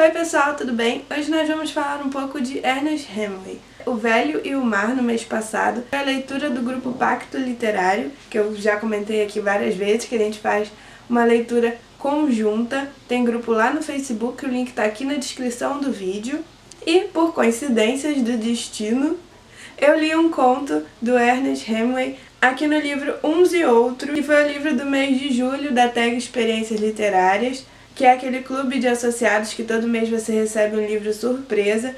Oi pessoal, tudo bem? Hoje nós vamos falar um pouco de Ernest Hemingway. O Velho e o Mar, no mês passado, foi a leitura do grupo Pacto Literário, que eu já comentei aqui várias vezes, que a gente faz uma leitura conjunta. Tem grupo lá no Facebook, o link está aqui na descrição do vídeo. E, por coincidências do destino, eu li um conto do Ernest Hemingway aqui no livro Uns e Outros, que foi o livro do mês de julho da tag Experiências Literárias, que é aquele clube de associados que todo mês você recebe um livro surpresa.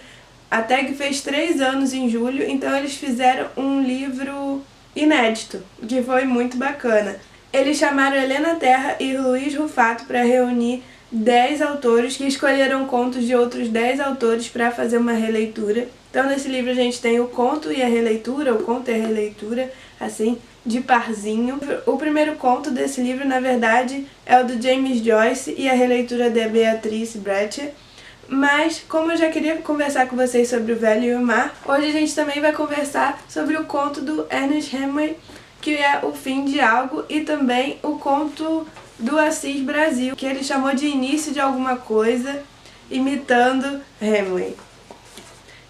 A tag fez 3 anos em julho, então eles fizeram um livro inédito, que foi muito bacana. Eles chamaram Helena Terra e Luiz Rufato para reunir 10 autores que escolheram contos de outros 10 autores para fazer uma releitura. Então nesse livro a gente tem o conto e a releitura, o conto e a releitura, assim, de parzinho. O primeiro conto desse livro, na verdade, é o do James Joyce e a releitura da Beatrice Brecht. Mas, como eu já queria conversar com vocês sobre O Velho e o Mar, hoje a gente também vai conversar sobre o conto do Ernest Hemingway, que é O Fim de Algo, e também o conto do Assis Brasil, que ele chamou de Início de Alguma Coisa, imitando Hemingway.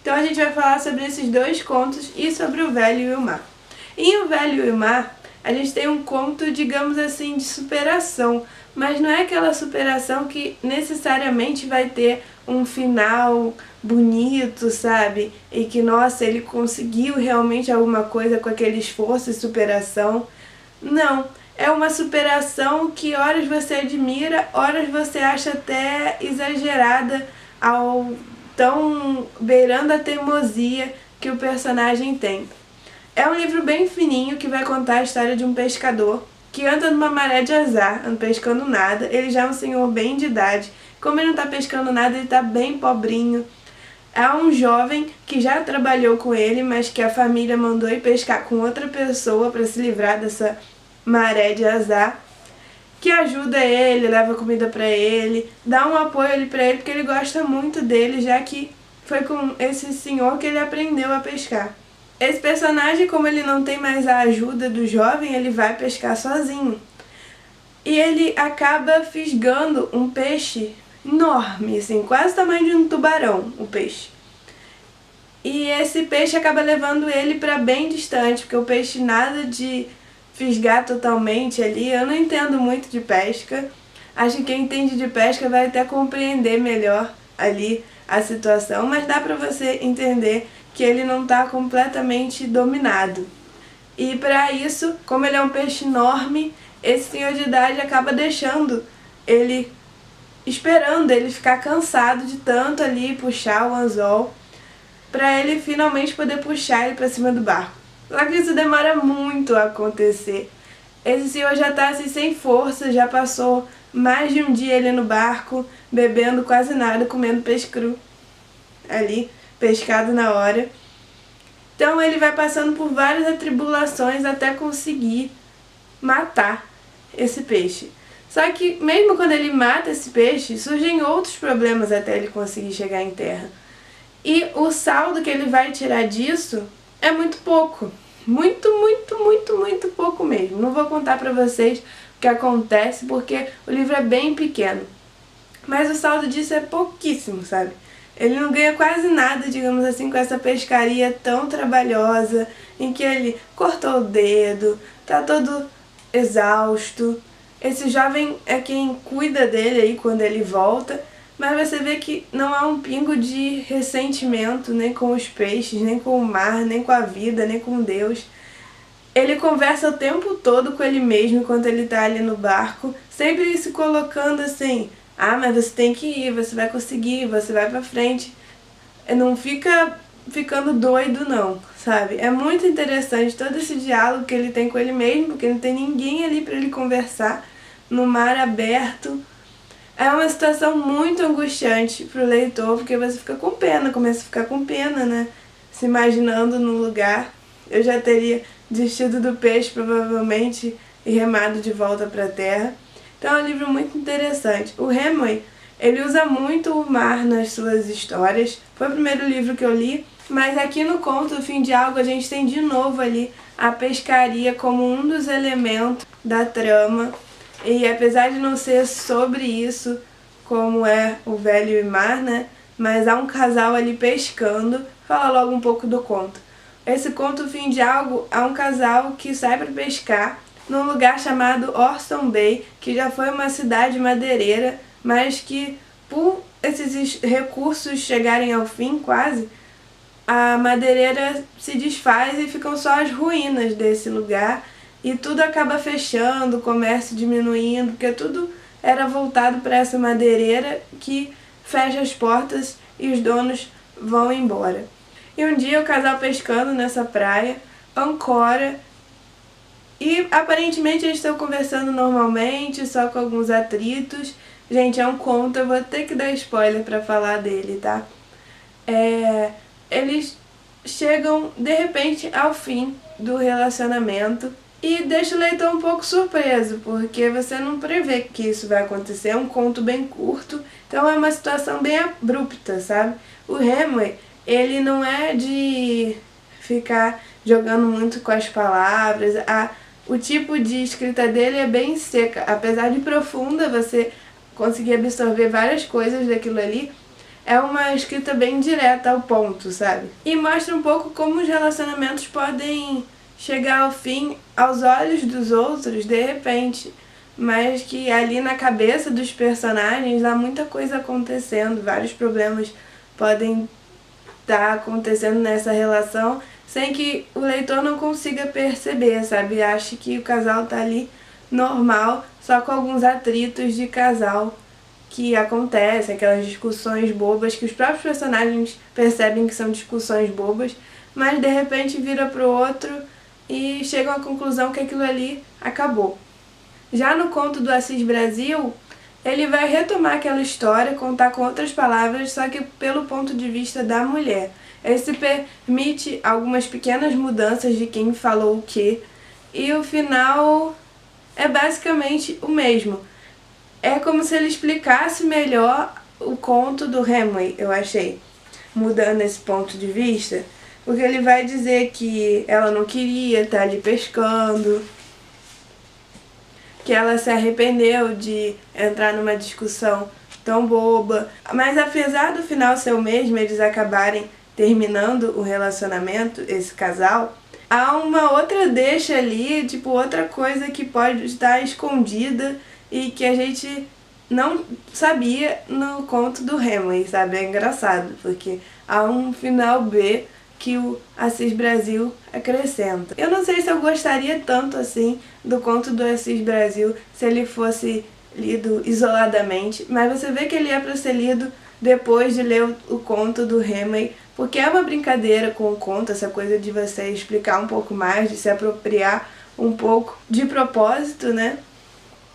Então a gente vai falar sobre esses dois contos e sobre O Velho e o Mar. Em O Velho e o Mar, a gente tem um conto, digamos assim, de superação, mas não é aquela superação que necessariamente vai ter um final bonito, sabe? E que, nossa, ele conseguiu realmente alguma coisa com aquele esforço e superação. Não, é uma superação que horas você admira, horas você acha até exagerada, ao tão beirando a teimosia que o personagem tem. É um livro bem fininho que vai contar a história de um pescador que anda numa maré de azar, não pescando nada. Ele já é um senhor bem de idade. Como ele não tá pescando nada, ele tá bem pobrinho. Há um jovem que já trabalhou com ele, mas que a família mandou ir pescar com outra pessoa para se livrar dessa maré de azar, que ajuda ele, leva comida para ele, dá um apoio ali para ele, porque ele gosta muito dele, já que foi com esse senhor que ele aprendeu a pescar. Esse personagem, como ele não tem mais a ajuda do jovem, ele vai pescar sozinho. E ele acaba fisgando um peixe enorme, assim, quase o tamanho de um tubarão, o peixe. E esse peixe acaba levando ele para bem distante, porque o peixe nada de fisgar totalmente ali. Eu não entendo muito de pesca. Acho que quem entende de pesca vai até compreender melhor ali a situação, mas dá pra você entender que ele não está completamente dominado. E para isso, como ele é um peixe enorme, esse senhor de idade acaba deixando ele, esperando ele ficar cansado de tanto ali puxar o anzol, para ele finalmente poder puxar ele para cima do barco. Só que isso demora muito a acontecer. Esse senhor já está assim sem força, já passou mais de um dia ali no barco, bebendo quase nada, comendo peixe cru ali, pescado na hora. Então ele vai passando por várias atribulações até conseguir matar esse peixe. Só que mesmo quando ele mata esse peixe, surgem outros problemas até ele conseguir chegar em terra. E o saldo que ele vai tirar disso é muito pouco. Muito pouco mesmo. Não vou contar pra vocês o que acontece, porque o livro é bem pequeno. Mas o saldo disso é pouquíssimo, sabe? Ele não ganha quase nada, digamos assim, com essa pescaria tão trabalhosa, em que ele cortou o dedo, tá todo exausto. Esse jovem é quem cuida dele aí quando ele volta, mas você vê que não há um pingo de ressentimento, nem com os peixes, nem com o mar, nem com a vida, nem com Deus. Ele conversa o tempo todo com ele mesmo enquanto ele tá ali no barco, sempre se colocando assim: ah, mas você tem que ir, você vai conseguir, você vai pra frente. Não fica ficando doido não, sabe? É muito interessante todo esse diálogo que ele tem com ele mesmo, porque não tem ninguém ali pra ele conversar, no mar aberto. É uma situação muito angustiante pro leitor, porque você fica com pena, começa a ficar com pena, né? Se imaginando no lugar. Eu já teria desistido do peixe, provavelmente, e remado de volta pra terra. Então é um livro muito interessante. O Hemingway, ele usa muito o mar nas suas histórias. Foi o primeiro livro que eu li, mas aqui no conto O Fim de Algo a gente tem de novo ali a pescaria como um dos elementos da trama. E apesar de não ser sobre isso, como é O Velho e o Mar, né? Mas há um casal ali pescando. Fala logo um pouco do conto. Esse conto, O Fim de Algo, há um casal que sai para pescar num lugar chamado Orson Bay, que já foi uma cidade madeireira, mas que por esses recursos chegarem ao fim quase, a madeireira se desfaz e ficam só as ruínas desse lugar e tudo acaba fechando, o comércio diminuindo, porque tudo era voltado para essa madeireira que fecha as portas e os donos vão embora. E um dia o casal pescando nessa praia ancora e aparentemente eles estão conversando normalmente, só com alguns atritos. Gente, é um conto, eu vou ter que dar spoiler pra falar dele, tá? Eles chegam de repente ao fim do relacionamento e deixa o leitor um pouco surpreso, porque você não prevê que isso vai acontecer. É um conto bem curto, então é uma situação bem abrupta, sabe? O Hemingway, ele não é de ficar jogando muito com as palavras. O tipo de escrita dele é bem seca, apesar de profunda, você conseguir absorver várias coisas daquilo ali. É uma escrita bem direta ao ponto, sabe? E mostra um pouco como os relacionamentos podem chegar ao fim aos olhos dos outros de repente, mas que ali na cabeça dos personagens há muita coisa acontecendo, vários problemas podem estar acontecendo nessa relação sem que o leitor não consiga perceber, sabe? Acha que o casal tá ali normal, só com alguns atritos de casal que acontecem, aquelas discussões bobas que os próprios personagens percebem que são discussões bobas, mas de repente vira pro outro e chegam à conclusão que aquilo ali acabou. Já no conto do Assis Brasil, ele vai retomar aquela história, contar com outras palavras, só que pelo ponto de vista da mulher. Esse permite algumas pequenas mudanças de quem falou o quê, e o final é basicamente o mesmo. É como se ele explicasse melhor o conto do Hemingway, eu achei, mudando esse ponto de vista, porque ele vai dizer que ela não queria estar ali pescando, que ela se arrependeu de entrar numa discussão tão boba, mas apesar do final ser o mesmo, eles acabarem terminando o relacionamento, esse casal, há uma outra deixa ali, tipo outra coisa que pode estar escondida e que a gente não sabia no conto do Hemingway, sabe? É engraçado, porque há um final B que o Assis Brasil acrescenta. Eu não sei se eu gostaria tanto assim do conto do Assis Brasil se ele fosse lido isoladamente, mas você vê que ele é para ser lido depois de ler o conto do Hemingway, porque é uma brincadeira com o conto, essa coisa de você explicar um pouco mais, de se apropriar um pouco de propósito, né?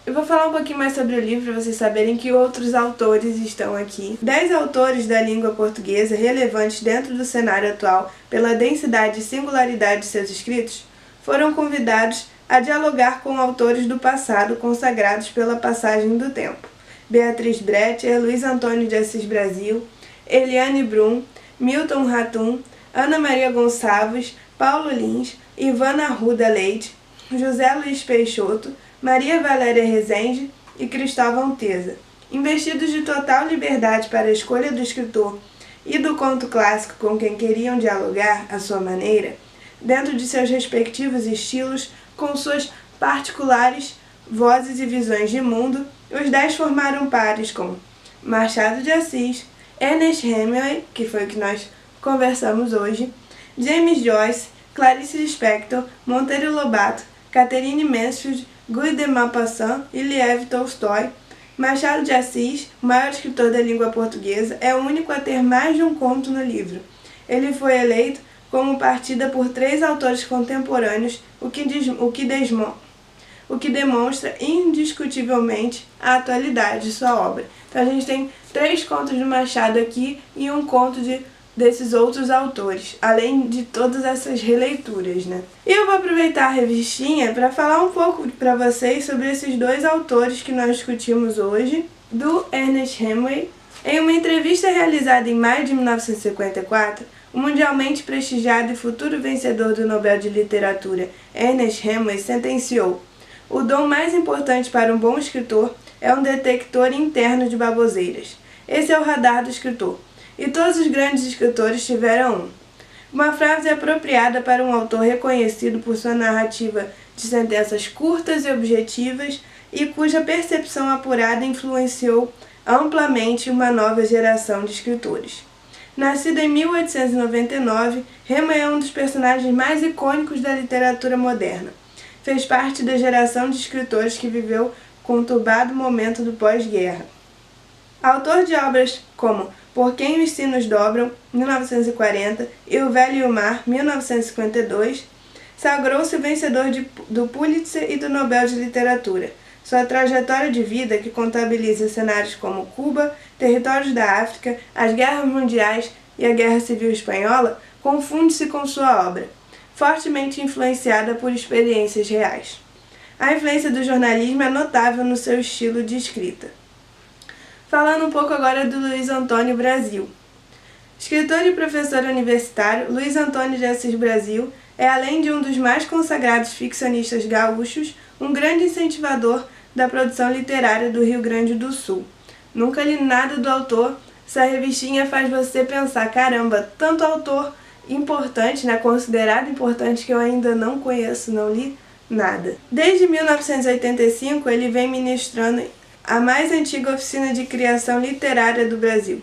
Eu vou falar um pouquinho mais sobre o livro para vocês saberem que outros autores estão aqui. 10 autores da língua portuguesa relevantes dentro do cenário atual pela densidade e singularidade de seus escritos foram convidados a dialogar com autores do passado consagrados pela passagem do tempo. Beatriz Brecher, Luiz Antônio de Assis Brasil, Eliane Brum, Milton Ratum, Ana Maria Gonçalves, Paulo Lins, Ivana Arruda Leite, José Luiz Peixoto, Maria Valéria Rezende e Cristóvão Teza. Investidos de total liberdade para a escolha do escritor e do conto clássico com quem queriam dialogar à sua maneira, dentro de seus respectivos estilos, com suas particulares vozes e visões de mundo, os 10 formaram pares com Machado de Assis, Ernest Hemingway, que foi o que nós conversamos hoje, James Joyce, Clarice Lispector, Monteiro Lobato, Catherine Mansfield, Guy de Maupassant e Lev Tolstói. Machado de Assis, o maior escritor da língua portuguesa, é o único a ter mais de um conto no livro. Ele foi eleito como partida por 3 autores contemporâneos, o que demonstra indiscutivelmente a atualidade de sua obra. Então a gente tem 3 contos de Machado aqui e um conto desses outros autores, além de todas essas releituras, né? E eu vou aproveitar a revistinha para falar um pouco para vocês sobre esses 2 autores que nós discutimos hoje, do Ernest Hemingway. Em uma entrevista realizada em maio de 1954, o mundialmente prestigiado e futuro vencedor do Nobel de Literatura, Ernest Hemingway, sentenciou: "O dom mais importante para um bom escritor é um detector interno de baboseiras. Esse é o radar do escritor. E todos os grandes escritores tiveram um. Uma frase apropriada para um autor reconhecido por sua narrativa de sentenças curtas e objetivas e cuja percepção apurada influenciou amplamente uma nova geração de escritores. Nascido em 1899, Hemingway é um dos personagens mais icônicos da literatura moderna. Fez parte da geração de escritores que viveu o conturbado momento do pós-guerra. Autor de obras como Por Quem os Sinos Dobram, 1940, e O Velho e o Mar, 1952, sagrou-se vencedor do Pulitzer e do Nobel de Literatura. Sua trajetória de vida, que contabiliza cenários como Cuba, territórios da África, as guerras mundiais e a Guerra Civil Espanhola, confunde-se com sua obra, fortemente influenciada por experiências reais. A influência do jornalismo é notável no seu estilo de escrita. Falando um pouco agora do Luiz Antônio Brasil. Escritor e professor universitário, Luiz Antônio de Assis Brasil é, além de um dos mais consagrados ficcionistas gaúchos, um grande incentivador da produção literária do Rio Grande do Sul. Nunca li nada do autor, essa revistinha faz você pensar, caramba, tanto autor importante, considerado importante, que eu ainda não conheço, não li nada. Desde 1985, ele vem ministrando a mais antiga oficina de criação literária do Brasil.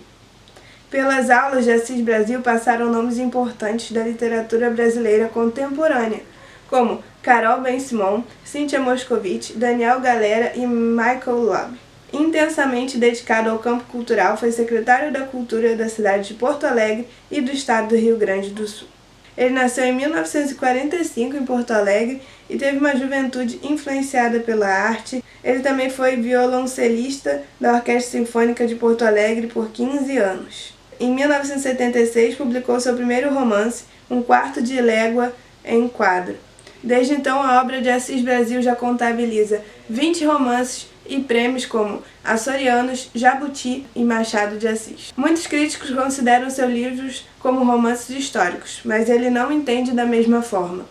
Pelas aulas de Assis Brasil passaram nomes importantes da literatura brasileira contemporânea, como Carol Ben-Simon, Cíntia Moscovitch, Daniel Galera e Michael Loeb. Intensamente dedicado ao campo cultural, foi secretário da Cultura da cidade de Porto Alegre e do estado do Rio Grande do Sul. Ele nasceu em 1945 em Porto Alegre e teve uma juventude influenciada pela arte. Ele também foi violoncelista da Orquestra Sinfônica de Porto Alegre por 15 anos. Em 1976, publicou seu primeiro romance, Um Quarto de Légua em Quadro. Desde então, a obra de Assis Brasil já contabiliza 20 romances e prêmios como Açorianos, Jabuti e Machado de Assis. Muitos críticos consideram seus livros como romances históricos, mas ele não entende da mesma forma.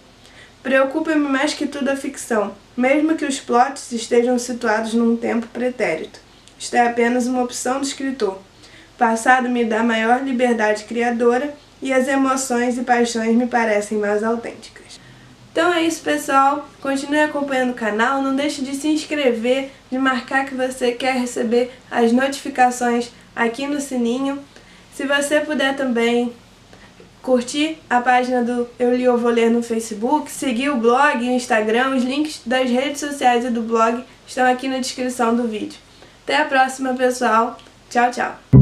Preocupa-me mais que tudo a ficção, mesmo que os plots estejam situados num tempo pretérito. Isto é apenas uma opção do escritor. O passado me dá maior liberdade criadora e as emoções e paixões me parecem mais autênticas. Então é isso, pessoal. Continue acompanhando o canal, não deixe de se inscrever, de marcar que você quer receber as notificações aqui no sininho. Se você puder também curtir a página do Eu Li ou Vou Ler no Facebook, seguir o blog e o Instagram, os links das redes sociais e do blog estão aqui na descrição do vídeo. Até a próxima, pessoal. Tchau, tchau.